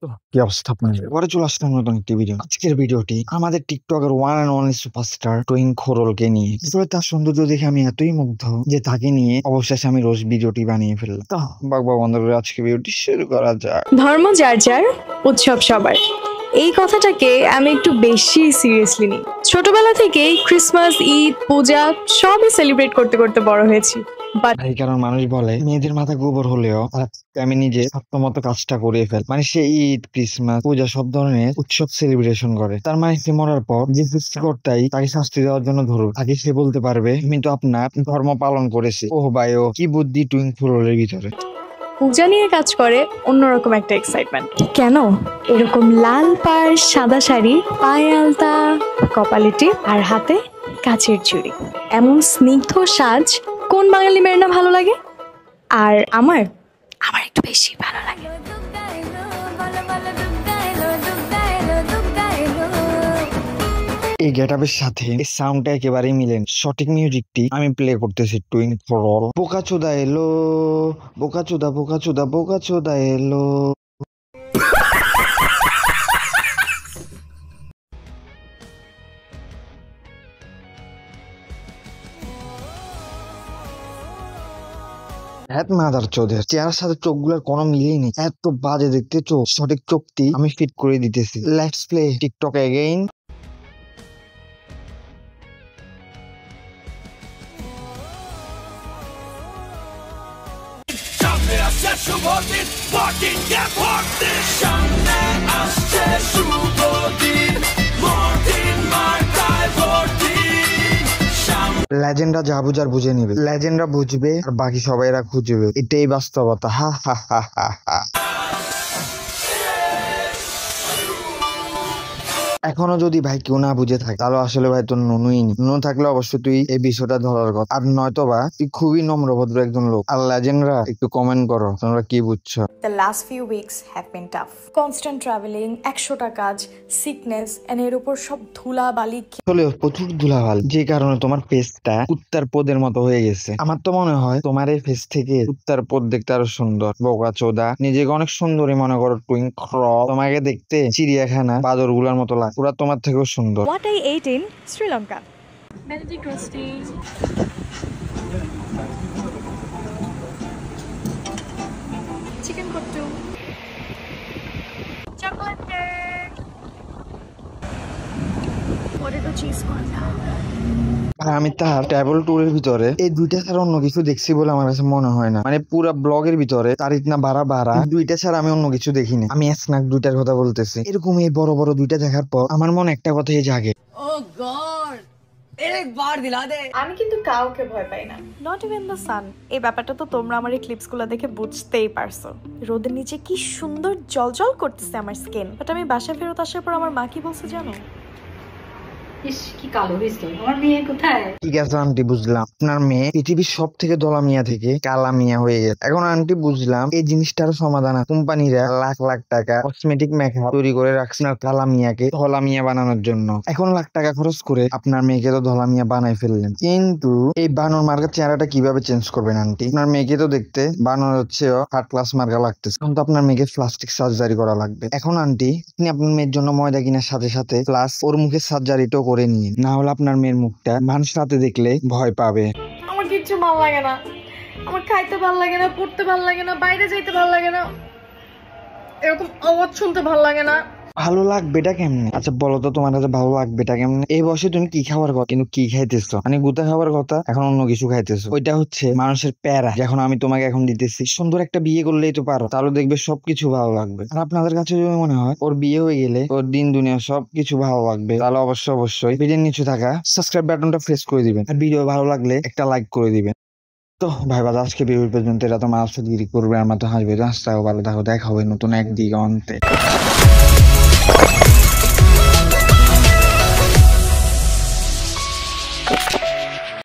তো কি অবস্থা আপনাদের? পরে চলে আসলাম নতুন একটি ভিডিও। আজকের ভিডিওটি আমাদের টিকটকের ওয়ান অ্যান্ড অনলি সুপারস্টার টুইং খোরলকে নিয়ে। আসলে তার সৌন্দর্য দেখে আমি এতই মুগ্ধ যে তাকে নিয়ে অবশেষে আমি রোজ ভিডিওটি বানিয়ে ফেললাম। তো বাবা বন্ধুরা, আজকে ভিডিওটি শুরু করা যাক। ধর্ম যার যার, উৎসব সবার। এই কথাটাকে আমি একটু বেশি সিরিয়াসলি নিই। ছোটবেলা থেকেই ক্রিসমাস, ঈদ, পূজা সবই সেলিব্রেট করতে করতে বড় হয়েছি। বাট এই কারণ মানুষ বলে মেয়েদের মাথা গোবর হলেও আমি নিজে সত্যমতো কাজটা করে ফেল। মানে সে ঈদ, ক্রিসমাস, পূজা সব ধরনের উৎসব সেলিব্রেশন করে। তার মানে সে মরার পর যে সৃষ্টিকর্তাই তাকে শাস্তি দেওয়ার জন্য ধরুক, তাকে সে বলতে পারবে আমি তো আপনার ধর্ম পালন করেছি। ওহ ভাই, ও কি বুদ্ধি টুইং ফুলের ভিতরে। পূজা নিয়ে কাজ করে অন্যরকম একটা এক্সাইটমেন্ট। কেন? এরকম লাল পাড়, সাদা শাড়ি, পায়ে আলতা, কপালে টিপ আর হাতে কাচের চুড়ি, এমন স্নিগ্ধ সাজ কোন বাঙালি মেয়ের না ভালো লাগে? আর আমার আমার একটু বেশি ভালো লাগে। এই গেটআপের সাথে এই সাউন্ডটা একেবারেই মিলেন। সঠিক মিউজিকটি আমি প্লে করতেছি টুইং ফরল। বোকাচোদা এলো, বোকাচোদা বোকাচোদা বোকাচোদা এলো। হ্যাঁ মাদার চোদের চেহারার সাথে চোখগুলোর কোনো মিলেই নেই, এত বাজে দেখতে চোখ। সঠিক চোখটি আমি ফিট করে দিতেছি। Let's play TikTok again. সামনে আসছে শুভ দিন, বাকিংহাম ভর্তি। সামনে আসছে শুভ দিন, মর্টিন মার্কায় ভর্তি। লেজেন্ডরা যা বুঝার বুঝে নিবে, লেজেন্ডরা বুঝবে আর বাকি সবাইরা খুঁজবে। এটাই বাস্তবতা। হা হা হা হা হা। এখনো যদি ভাই কেউ না বুঝে থাকে তাহলে আসলে ভাই তোর নুনুই নি। নুনু থাকলে অবশ্যই তুই এই বিষয়টা ধরার কথা, আর নয়তো বা তুই খুবই নম্রভদ্র একজন লোক। আর লেজেন্ডরা একটু কমেন্ট করো তোমরা কি বুঝছো। The last few weeks have been tough. Constant traveling, 100টা কাজ, sickness, and এর উপর সব ধুলা বালি। আসলে প্রচুর ধুলাবালি, যে কারণে তোমার ফেসটা কুত্তার পোদের মতো হয়ে গেছে। আমার তো মনে হয় তোমার এই ফেস থেকে কুত্তার পোদ দেখতে আরো সুন্দর। বোকা চোদা, নিজেকে অনেক সুন্দরী মনে করো টুইং ক্রল। তোমাকে দেখতে চিড়িয়াখানা বাদর গুলার মতো লাগে, পুরা তোমার থেকেও সুন্দর। What I ate in Sri Lanka. Benedict roasty. Chicken kottu. Chocolate cake. Potato cheese corn. আর আমি তার ট্রাভেল ট্যুরের ভিতরে এই দুইটা ছাড়া অন্য কিছু দেখছি বলে আমার কাছে মনে হয় না। মানে পুরো ব্লগের ভিতরে তার ইতনা বাড়া দুইটা ছাড়া আমি অন্য কিছু দেখিনি। আমি স্ন্যাক দুইটার কথা বলতেছি। এরকম এই বড় বড় দুইটা দেখার পর আমার মনে একটা কথাই জাগে, আমি কিন্তু কাউকে ভয় পাই না, নট ইভেন দ্য সান। এই ব্যাপারটা তো তোমরা আমার এই ক্লিপস গুলো দেখে বুঝতেই পারছো। রোদের নিচে কি সুন্দর জলজল করতেছে আমার স্কিন। বাট আমি বাসায় ফেরত আসার পর আমার মা কি বলছে জানো? কি কালো হয়েছে আমার মেয়ে, কোথায়? ঠিক আছে আন্টি বুঝলাম আপনার মেয়ে পৃথিবীর সব থেকে দলা মিয়া থেকে কালা মিয়া হয়ে গেছে। এখন আন্টি বুঝলাম এই জিনিসটার সমাধান কোম্পানিরা লাখ লাখ টাকা কসমেটিক মেকআপ তৈরি করে রাখছে না কালা মিয়াকে ধলা মিয়া বানানোর জন্য। এখন লাখ টাকা খরচ করে আপনার মেয়েকে তো ধলা মিয়া বানাই ফেললেন, কিন্তু এই বানর মার্কার চেহারাটা কিভাবে চেঞ্জ করবেন আন্টি? আপনার মেয়েকে তো দেখতে বানর হচ্ছে থার্ড ক্লাস মার্কা লাগতেছে। এখন তো আপনার মেয়েকে প্লাস্টিক সার্জারি করা লাগবে। এখন আন্টি আপনি আপনার মেয়ের জন্য ময়দা কেনার সাথে সাথে প্লাস ওর মুখের সার্জারিটাও করে নিন, না হলে আপনার মেয়ের মুখটা মানুষ রাতে দেখলে ভয় পাবে। আমার কিচ্ছু ভালো লাগে না, আমার খাইতে ভালো লাগে না, পড়তে ভালো লাগে না, বাইরে যাইতে ভালো লাগে না, এরকম আওয়াজ শুনতে ভালো লাগে না। ভালো লাগবেটা কেমনে? আচ্ছা বলো তো তোমার কাছে ভালো লাগবেটা কেমনে? এই বয়সে তুমি কি খাবার কথা, কিন্তু কি খাইতেছো? মানে গুতা খাবার কথা, এখন অন্য কিছু খাইতেছো। ওইটা হচ্ছে মানুষের প্যারা। যখন আমি তোমাকে এখন দিতেছি সুন্দর একটা বিয়ে করলেই তো পারো, তাহলে দেখবে সবকিছু ভালো লাগবে। আর আপনাদের কাছে যদি মনে হয় ওর বিয়ে হয়ে গেলে ওর দিন দুনিয়া সবকিছু ভালো লাগবে, তাহলে অবশ্যই ভিডিওর নিচে থাকা সাবস্ক্রাইব বাটনটা প্রেস করে দিবেন। আর ভিডিও ভালো লাগলে একটা লাইক করে দিবেন। তো ভাই বাদ আজকে ভিডিও পর্যন্ত। এটা তো মাছ গিরি করবে, আমার তো হাসবে। ভালো থাকো, দেখা হবে নতুন এক দিগন্তে।